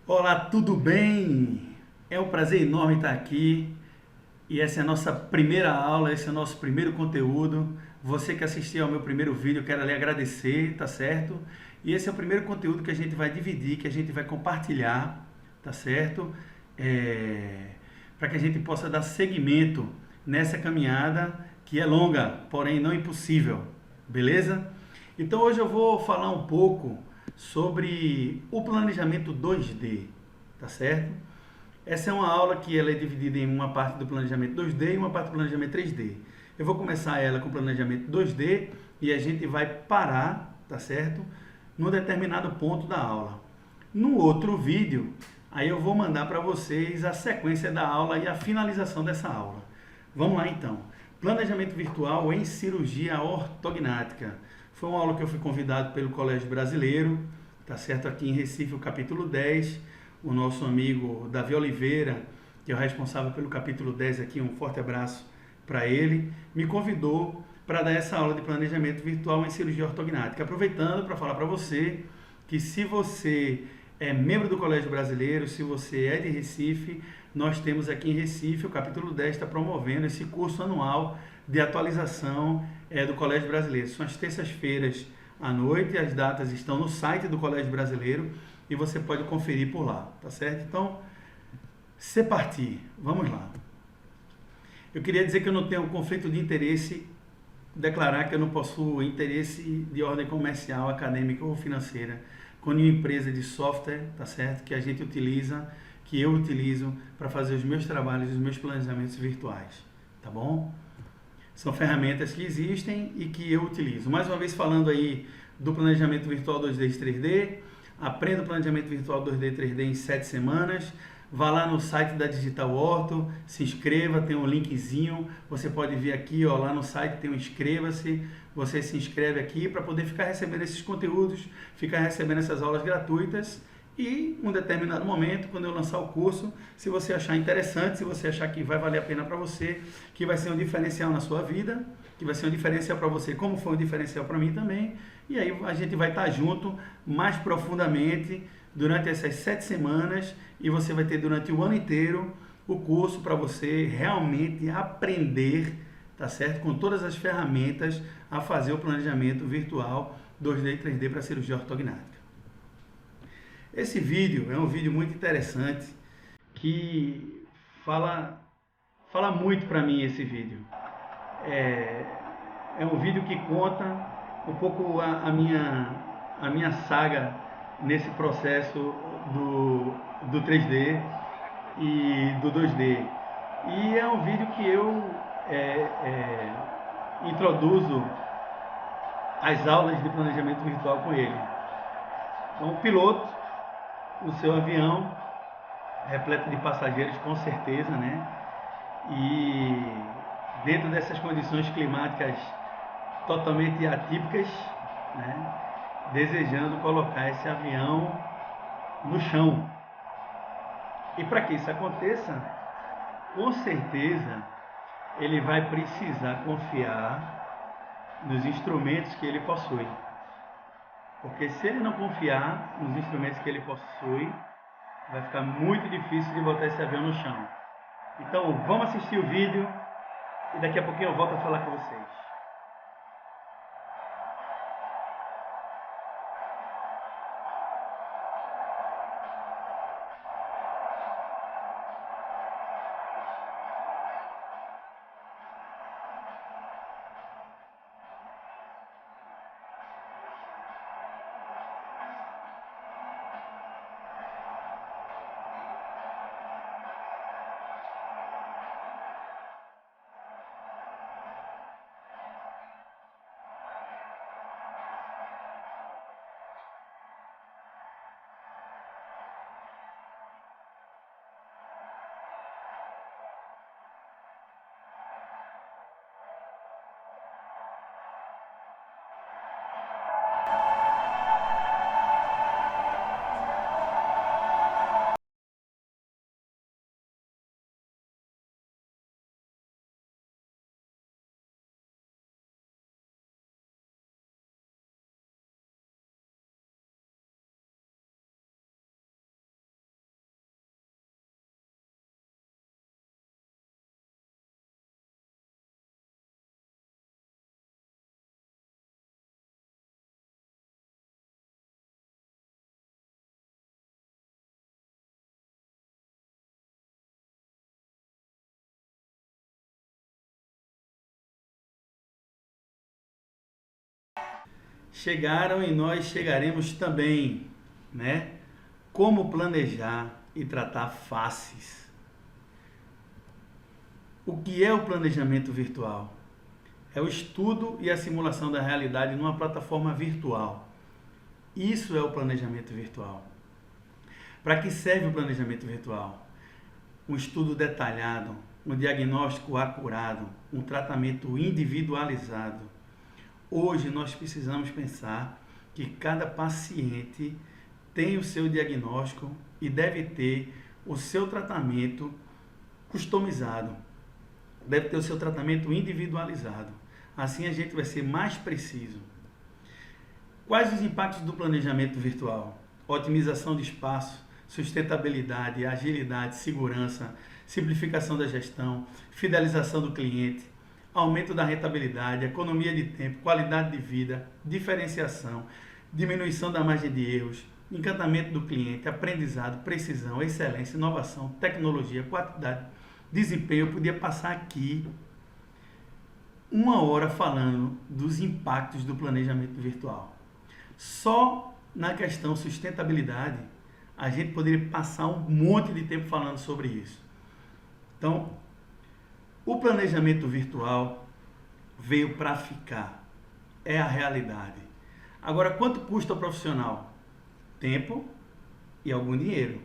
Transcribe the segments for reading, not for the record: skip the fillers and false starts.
Olá, tudo bem? É um prazer enorme estar aqui e essa é a nossa primeira aula, esse é o nosso primeiro conteúdo. Você que assistiu ao meu primeiro vídeo, quero lhe agradecer, tá certo? E esse é o primeiro conteúdo que a gente vai dividir, que a gente vai compartilhar, tá certo? Para que a gente possa dar seguimento nessa caminhada que é longa, porém não impossível, beleza? Então hoje eu vou falar um pouco sobre o planejamento 2D, tá certo? Essa é uma aula que ela é dividida em uma parte do planejamento 2D e uma parte do planejamento 3D. Eu vou começar ela com o planejamento 2D e a gente vai parar, tá certo? Num determinado ponto da aula. No outro vídeo, aí eu vou mandar para vocês a sequência da aula e a finalização dessa aula. Vamos lá então. Planejamento virtual em cirurgia ortognática. Foi uma aula que eu fui convidado pelo Colégio Brasileiro, tá certo? Aqui em Recife, o capítulo 10. O nosso amigo Davi Oliveira, que é o responsável pelo capítulo 10 aqui, um forte abraço para ele, me convidou para dar essa aula de planejamento virtual em cirurgia ortognática. Aproveitando para falar para você que se você é membro do Colégio Brasileiro, se você é de Recife, nós temos aqui em Recife, o capítulo 10 está promovendo esse curso anual de atualização do Colégio Brasileiro. São as terças-feiras à noite, as datas estão no site do Colégio Brasileiro e você pode conferir por lá, tá certo? Então, se partir, vamos lá. Eu queria dizer que eu não tenho conflito de interesse, declarar que eu não possuo interesse de ordem comercial, acadêmica ou financeira com nenhuma empresa de software, tá certo? Que a gente utiliza, que eu utilizo para fazer os meus trabalhos, os meus planejamentos virtuais, tá bom? São ferramentas que existem e que eu utilizo. Mais uma vez falando aí do planejamento virtual 2D e 3D, aprenda o planejamento virtual 2D e 3D em 7 semanas. Vá lá no site da Digital Orto, se inscreva, tem um linkzinho. Você pode vir aqui, ó, lá no site tem um inscreva-se. Você se inscreve aqui para poder ficar recebendo esses conteúdos, ficar recebendo essas aulas gratuitas. E em um determinado momento, quando eu lançar o curso, se você achar interessante, se você achar que vai valer a pena para você, que vai ser um diferencial na sua vida, que vai ser um diferencial para você, como foi um diferencial para mim também, e aí a gente vai estar junto mais profundamente durante essas 7 semanas e você vai ter durante o ano inteiro o curso para você realmente aprender, tá certo? Com todas as ferramentas a fazer o planejamento virtual 2D e 3D para cirurgia ortognática. Esse vídeo é um vídeo muito interessante que fala, fala muito para mim esse vídeo. É, é um vídeo que conta um pouco a minha saga nesse processo do 3D e do 2D. E é um vídeo que eu introduzo as aulas de planejamento virtual com ele. Então, o piloto, o seu avião, repleto de passageiros com certeza, né? E dentro dessas condições climáticas totalmente atípicas, né? Desejando colocar esse avião no chão. E para que isso aconteça, com certeza ele vai precisar confiar nos instrumentos que ele possui. Porque se ele não confiar nos instrumentos que ele possui, vai ficar muito difícil de botar esse avião no chão. Então vamos assistir o vídeo e daqui a pouquinho eu volto a falar com vocês. chegaram e nós chegaremos também, né? Como planejar e tratar faces. O que é o planejamento virtual? É o estudo e a simulação da realidade numa plataforma virtual. Isso é o planejamento virtual. Para que serve o planejamento virtual? Um estudo detalhado, um diagnóstico acurado, um tratamento individualizado. Hoje nós precisamos pensar que cada paciente tem o seu diagnóstico e deve ter o seu tratamento customizado, deve ter o seu tratamento individualizado. Assim a gente vai ser mais preciso. Quais os impactos do planejamento virtual? Otimização de espaço, sustentabilidade, agilidade, segurança, simplificação da gestão, fidelização do cliente, aumento da rentabilidade, economia de tempo, qualidade de vida, diferenciação, diminuição da margem de erros, encantamento do cliente, aprendizado, precisão, excelência, inovação, tecnologia, qualidade, desempenho. Eu podia passar aqui 1 hora falando dos impactos do planejamento virtual. Só na questão sustentabilidade, a gente poderia passar um monte de tempo falando sobre isso. Então, o planejamento virtual veio para ficar. É a realidade. Agora, quanto custa o profissional? Tempo e algum dinheiro.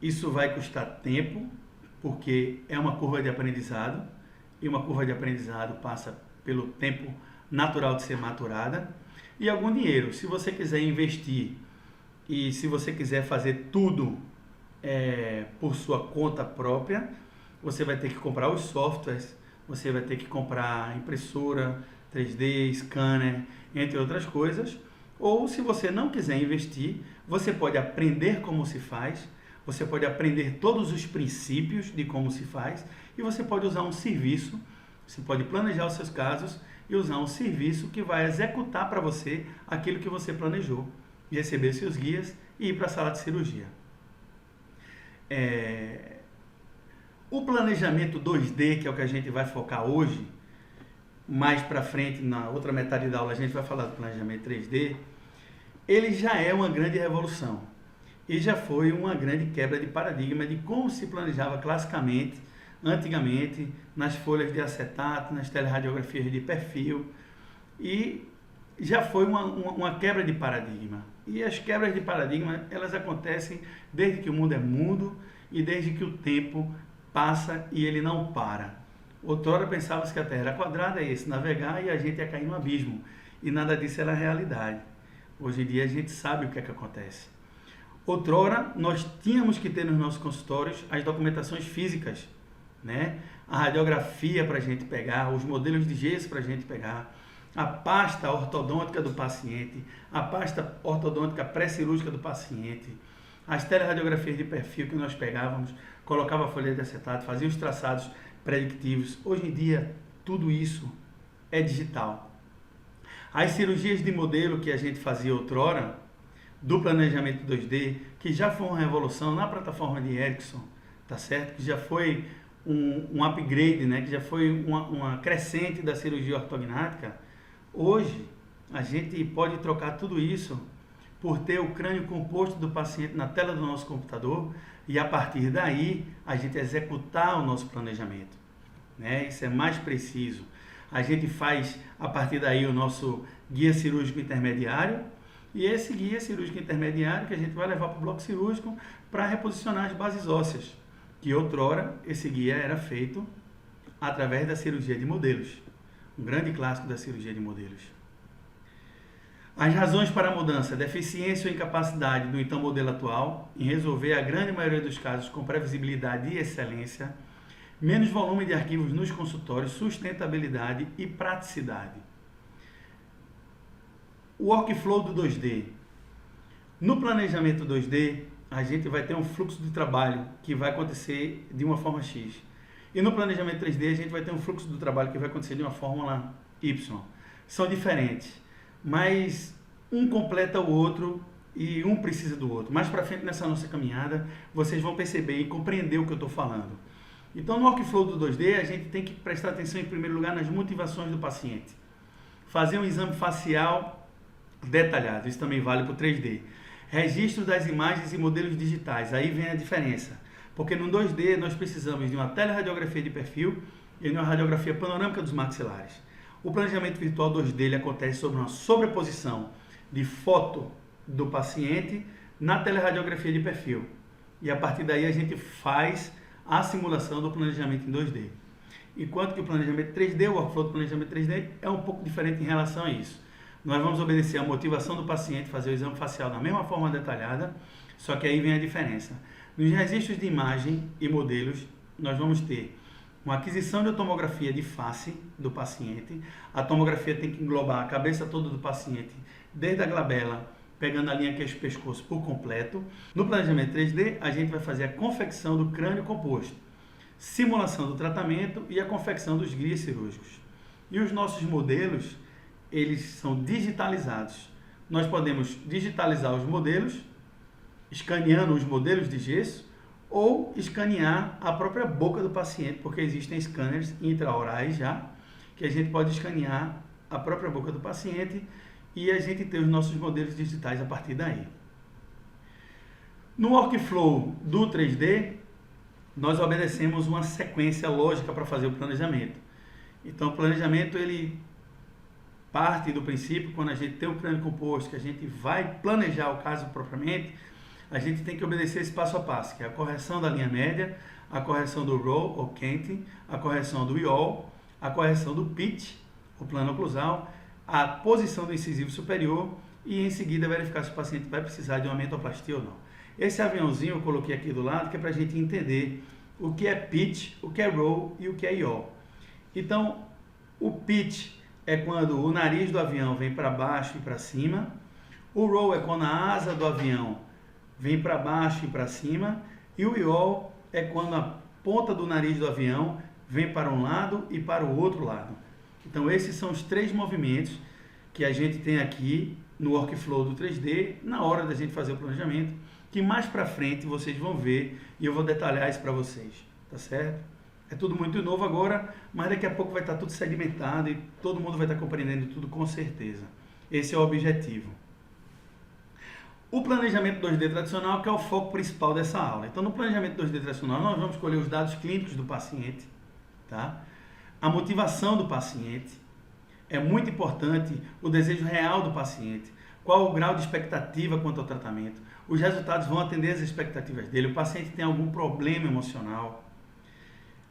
Isso vai custar tempo, porque é uma curva de aprendizado, e uma curva de aprendizado passa pelo tempo natural de ser maturada, e algum dinheiro. Se você quiser investir e se você quiser fazer tudo por sua conta própria, você vai ter que comprar os softwares, você vai ter que comprar impressora, 3D, scanner, entre outras coisas. Ou se você não quiser investir, você pode aprender como se faz, você pode aprender todos os princípios de como se faz e você pode usar um serviço, você pode planejar os seus casos e usar um serviço que vai executar para você aquilo que você planejou, e receber seus guias e ir para a sala de cirurgia. O planejamento 2D, que é o que a gente vai focar hoje, mais para frente, na outra metade da aula, a gente vai falar do planejamento 3D, ele já é uma grande revolução e já foi uma grande quebra de paradigma de como se planejava classicamente, antigamente, nas folhas de acetato, nas telerradiografias de perfil, e já foi uma quebra de paradigma. E as quebras de paradigma, elas acontecem desde que o mundo é mundo e desde que o tempo passa e ele não para. Outrora pensava-se que a Terra era quadrada, ia se navegar e a gente ia cair no abismo. E nada disso era realidade. Hoje em dia a gente sabe o que é que acontece. Outrora nós tínhamos que ter nos nossos consultórios as documentações físicas, né? A radiografia para a gente pegar, os modelos de gesso para a gente pegar, a pasta ortodôntica do paciente, a pasta ortodôntica pré-cirúrgica do paciente, as telerradiografias de perfil que nós pegávamos, colocava a folha de acetato, fazia os traçados predictivos. Hoje em dia, tudo isso é digital. As cirurgias de modelo que a gente fazia outrora, do planejamento 2D, que já foi uma revolução na plataforma de Erickson, tá certo? Que já foi um upgrade, né? Que já foi uma crescente da cirurgia ortognática. Hoje, a gente pode trocar tudo isso por ter o crânio composto do paciente na tela do nosso computador e, a partir daí, a gente executar o nosso planejamento, né? Isso é mais preciso. A gente faz, a partir daí, o nosso guia cirúrgico intermediário, e esse guia cirúrgico intermediário que a gente vai levar para o bloco cirúrgico para reposicionar as bases ósseas, que outrora esse guia era feito através da cirurgia de modelos, um grande clássico da cirurgia de modelos. As razões para a mudança: deficiência ou incapacidade do então modelo atual em resolver a grande maioria dos casos com previsibilidade e excelência, menos volume de arquivos nos consultórios, sustentabilidade e praticidade. O workflow do 2D. No planejamento 2D, a gente vai ter um fluxo de trabalho que vai acontecer de uma forma X. E no planejamento 3D, a gente vai ter um fluxo de trabalho que vai acontecer de uma fórmula Y. São diferentes, mas um completa o outro e um precisa do outro. Mais para frente nessa nossa caminhada, vocês vão perceber e compreender o que eu estou falando. Então, no workflow do 2D, a gente tem que prestar atenção, em primeiro lugar, nas motivações do paciente. fazer um exame facial detalhado, isso também vale para o 3D. Registro das imagens e modelos digitais, aí vem a diferença. Porque no 2D nós precisamos de uma teleradiografia de perfil e de uma radiografia panorâmica dos maxilares. O planejamento virtual 2D ele acontece sobre uma sobreposição de foto do paciente na teleradiografia de perfil. E a partir daí a gente faz a simulação do planejamento em 2D. Enquanto que o planejamento 3D, o workflow do planejamento 3D é um pouco diferente em relação a isso. Nós vamos obedecer a motivação do paciente, fazer o exame facial da mesma forma detalhada, só que aí vem a diferença. Nos registros de imagem e modelos, nós vamos ter uma aquisição de tomografia de face do paciente. A tomografia tem que englobar a cabeça toda do paciente, desde a glabela, pegando a linha queixo-pescoço por completo. No planejamento 3D, a gente vai fazer a confecção do crânio composto, simulação do tratamento e a confecção dos guias cirúrgicos. E os nossos modelos, eles são digitalizados. Nós podemos digitalizar os modelos, escaneando os modelos de gesso, ou escanear a própria boca do paciente, porque existem scanners intraorais já, que a gente pode escanear a própria boca do paciente e a gente ter os nossos modelos digitais a partir daí. No workflow do 3D, nós obedecemos uma sequência lógica para fazer o planejamento. Então, o planejamento ele parte do princípio, quando a gente tem o crânio composto, que a gente vai planejar o caso propriamente, a gente tem que obedecer esse passo a passo, que é a correção da linha média, a correção do roll ou canting, a correção do yaw, a correção do pitch, o plano oclusal, a posição do incisivo superior e em seguida verificar se o paciente vai precisar de uma mentoplastia ou não. Esse aviãozinho eu coloquei aqui do lado, que é para a gente entender o que é pitch, o que é roll e o que é yaw. Então, o pitch é quando o nariz do avião vem para baixo e para cima, o roll é quando a asa do avião vem para baixo e para cima, e o yaw é quando a ponta do nariz do avião vem para um lado e para o outro lado. Então esses são os três movimentos que a gente tem aqui no workflow do 3D, na hora da gente fazer o planejamento, que mais para frente vocês vão ver e eu vou detalhar isso para vocês, tá certo? É tudo muito novo agora, mas daqui a pouco vai estar tudo segmentado e todo mundo vai estar compreendendo tudo com certeza. Esse é o objetivo. O planejamento 2D tradicional, que é o foco principal dessa aula. Então, no planejamento 2D tradicional, nós vamos escolher os dados clínicos do paciente, tá? A motivação do paciente. É muito importante o desejo real do paciente. Qual o grau de expectativa quanto ao tratamento. Os resultados vão atender às expectativas dele. O paciente tem algum problema emocional.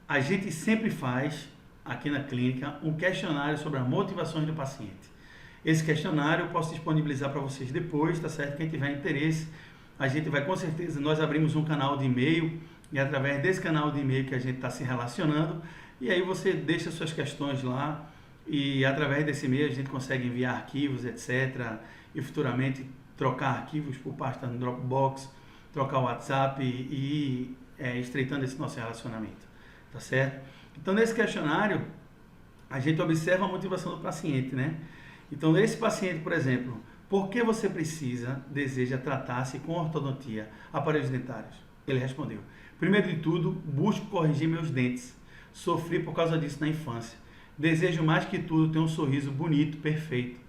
A gente sempre faz, aqui na clínica, um questionário sobre as motivações do paciente. Esse questionário eu posso disponibilizar para vocês depois, tá certo? Quem tiver interesse, a gente vai com certeza, nós abrimos um canal de e-mail e através desse canal de e-mail que a gente está se relacionando, e aí você deixa suas questões lá e através desse e-mail a gente consegue enviar arquivos, etc. E futuramente trocar arquivos por pasta no Dropbox, trocar o WhatsApp e estreitando esse nosso relacionamento, tá certo? Então nesse questionário a gente observa a motivação do paciente, né? Então, esse paciente, por exemplo, por que você deseja tratar-se com ortodontia, aparelhos dentários? Ele respondeu: primeiro de tudo, busco corrigir meus dentes. Sofri por causa disso na infância. Desejo mais que tudo ter um sorriso bonito, perfeito.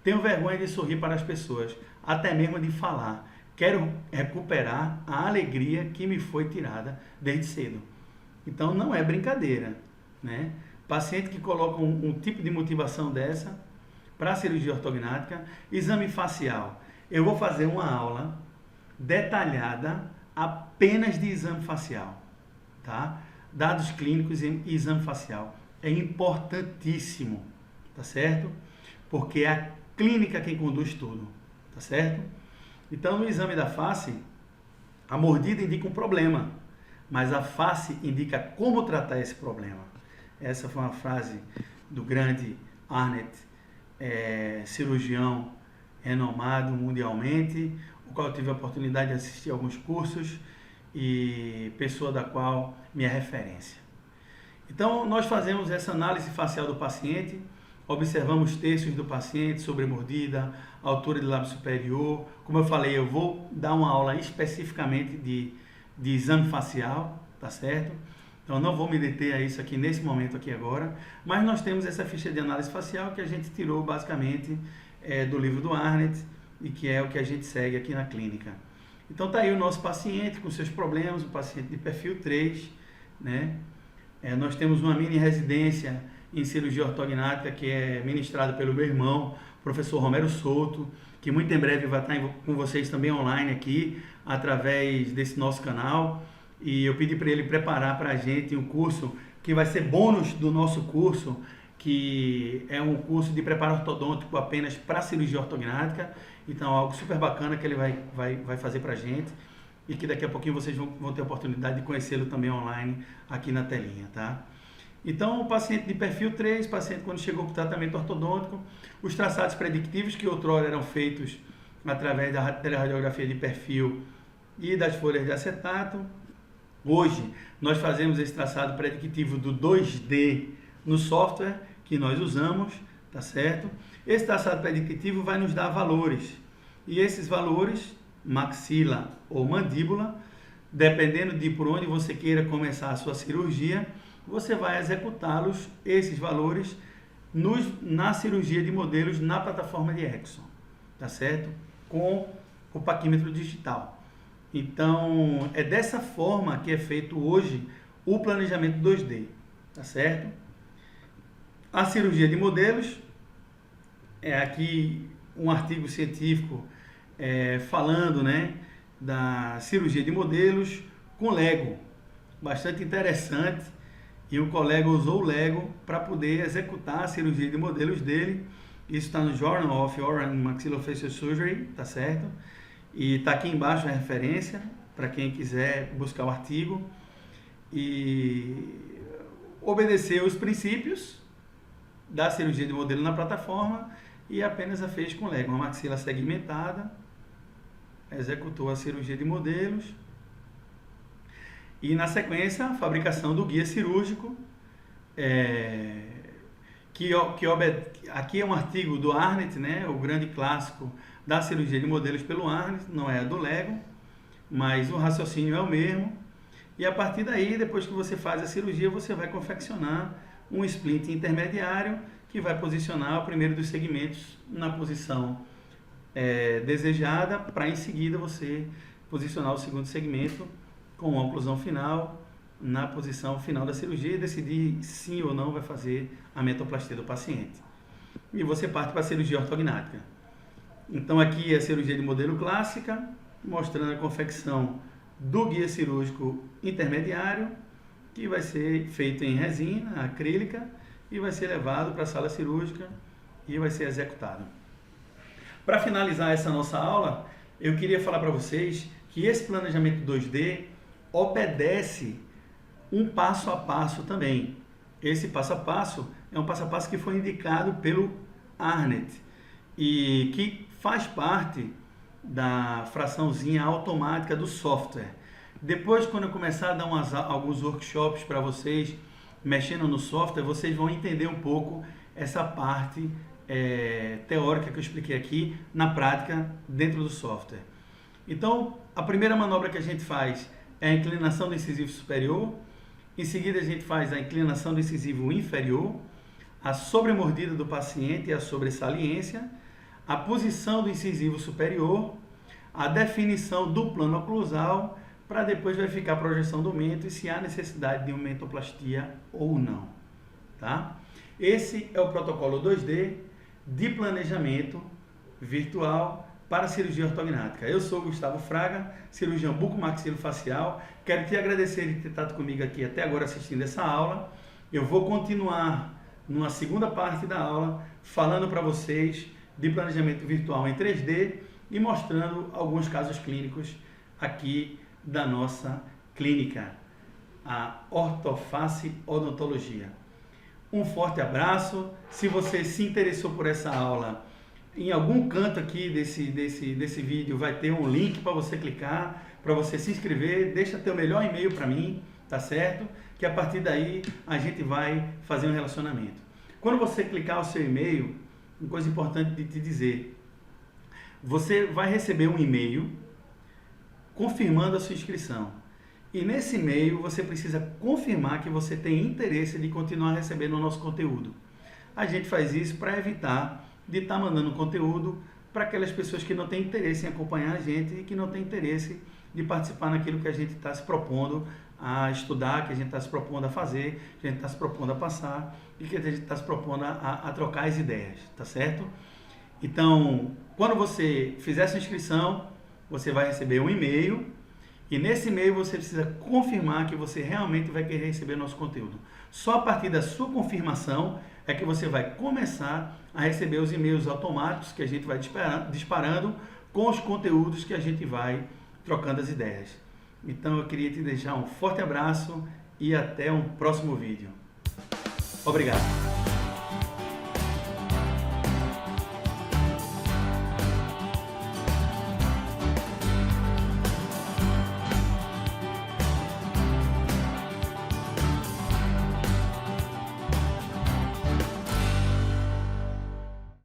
Tenho vergonha de sorrir para as pessoas, até mesmo de falar. Quero recuperar a alegria que me foi tirada desde cedo. Então, não é brincadeira, né? Paciente que coloca um tipo de motivação dessa para a cirurgia ortognática. Exame facial. Eu vou fazer uma aula detalhada apenas de exame facial, tá? Dados clínicos e exame facial. É importantíssimo, tá certo? Porque é a clínica quem conduz tudo, tá certo? Então, no exame da face, a mordida indica um problema, mas a face indica como tratar esse problema. Essa foi uma frase do grande Arnett, cirurgião renomado mundialmente, o qual eu tive a oportunidade de assistir alguns cursos e pessoa da qual minha referência. Então, nós fazemos essa análise facial do paciente, observamos terços do paciente sobre mordida, altura de lábio superior. Como eu falei, eu vou dar uma aula especificamente de exame facial, tá certo? Então não vou me deter a isso aqui nesse momento aqui agora, mas nós temos essa ficha de análise facial que a gente tirou basicamente do livro do Arnett e que é o que a gente segue aqui na clínica. Então tá aí o nosso paciente com seus problemas, o paciente de perfil 3, né? Nós temos uma mini residência em cirurgia ortognática que é ministrada pelo meu irmão, professor Romero Souto, que muito em breve vai estar com vocês também online aqui, através desse nosso canal. E eu pedi para ele preparar para a gente um curso que vai ser bônus do nosso curso, que é um curso de preparo ortodôntico apenas para cirurgia ortognática. Então, algo super bacana que ele vai fazer para a gente e que daqui a pouquinho vocês vão ter a oportunidade de conhecê-lo também online aqui na telinha, tá? Então, o paciente de perfil 3, paciente quando chegou para o tratamento ortodôntico, os traçados predictivos que outrora eram feitos através da teleradiografia de perfil e das folhas de acetato. Hoje, nós fazemos esse traçado predictivo do 2D no software que nós usamos, tá certo? Esse traçado predictivo vai nos dar valores. E esses valores, maxila ou mandíbula, dependendo de por onde você queira começar a sua cirurgia, você vai executá-los, esses valores, na cirurgia de modelos na plataforma de Exxon, tá certo? Com o paquímetro digital. Então, é dessa forma que é feito hoje o planejamento 2D, tá certo? A cirurgia de modelos, é aqui um artigo científico falando, né, da cirurgia de modelos com Lego, bastante interessante, e o colega usou o Lego para poder executar a cirurgia de modelos dele. Isso está no Journal of Oral and Maxillofacial Surgery, tá certo? E está aqui embaixo a referência para quem quiser buscar o artigo e obedecer os princípios da cirurgia de modelo na plataforma e apenas a fez com Lego, uma maxila segmentada, executou a cirurgia de modelos e na sequência a fabricação do guia cirúrgico, aqui é um artigo do Arnett, né, o grande clássico da cirurgia de modelos pelo Arnett, não é a do Lego, mas o raciocínio é o mesmo. E a partir daí, depois que você faz a cirurgia, você vai confeccionar um splint intermediário que vai posicionar o primeiro dos segmentos na posição desejada, para em seguida você posicionar o segundo segmento com a oclusão final na posição final da cirurgia e decidir sim ou não vai fazer a mentoplastia do paciente. E você parte para a cirurgia ortognática. Então aqui é a cirurgia de modelo clássica, mostrando a confecção do guia cirúrgico intermediário, que vai ser feito em resina acrílica e vai ser levado para a sala cirúrgica e vai ser executado. Para finalizar essa nossa aula, eu queria falar para vocês que esse planejamento 2D obedece um passo a passo também. Esse passo a passo é um passo a passo que foi indicado pelo Arnett e que faz parte da fraçãozinha automática do software. Depois, quando eu começar a dar alguns workshops para vocês, mexendo no software, vocês vão entender um pouco essa parte teórica que eu expliquei aqui, na prática, dentro do software. Então, a primeira manobra que a gente faz é a inclinação do incisivo superior, em seguida a gente faz a inclinação do incisivo inferior, a sobremordida do paciente e a sobresaliência, a posição do incisivo superior, a definição do plano oclusal, para depois verificar a projeção do mento e se há necessidade de uma mentoplastia ou não. Tá? Esse é o protocolo 2D de planejamento virtual para cirurgia ortognática. Eu sou Gustavo Fraga, cirurgião bucomaxilofacial. Quero te agradecer de ter estado comigo aqui até agora assistindo essa aula. Eu vou continuar numa segunda parte da aula falando para vocês de planejamento virtual em 3D e mostrando alguns casos clínicos aqui da nossa clínica, a Ortoface Odontologia. Um forte abraço. Se você se interessou por essa aula, em algum canto aqui desse vídeo vai ter um link para você clicar, para você se inscrever. Deixa teu melhor e-mail para mim, tá certo? Que a partir daí a gente vai fazer um relacionamento. Quando você clicar o seu e-mail, uma coisa importante de te dizer, você vai receber um e-mail confirmando a sua inscrição. E nesse e-mail você precisa confirmar que você tem interesse de continuar recebendo o nosso conteúdo. A gente faz isso para evitar de estar mandando conteúdo para aquelas pessoas que não têm interesse em acompanhar a gente e que não têm interesse de participar naquilo que a gente está se propondo a estudar, que a gente está se propondo a fazer, que a gente está se propondo a passar e que a gente está se propondo a trocar as ideias, tá certo? Então, quando você fizer essa inscrição, você vai receber um e-mail e nesse e-mail você precisa confirmar que você realmente vai querer receber nosso conteúdo. Só a partir da sua confirmação é que você vai começar a receber os e-mails automáticos que a gente vai disparando com os conteúdos que a gente vai trocando as ideias. Então eu queria te deixar um forte abraço e até um próximo vídeo. Obrigado!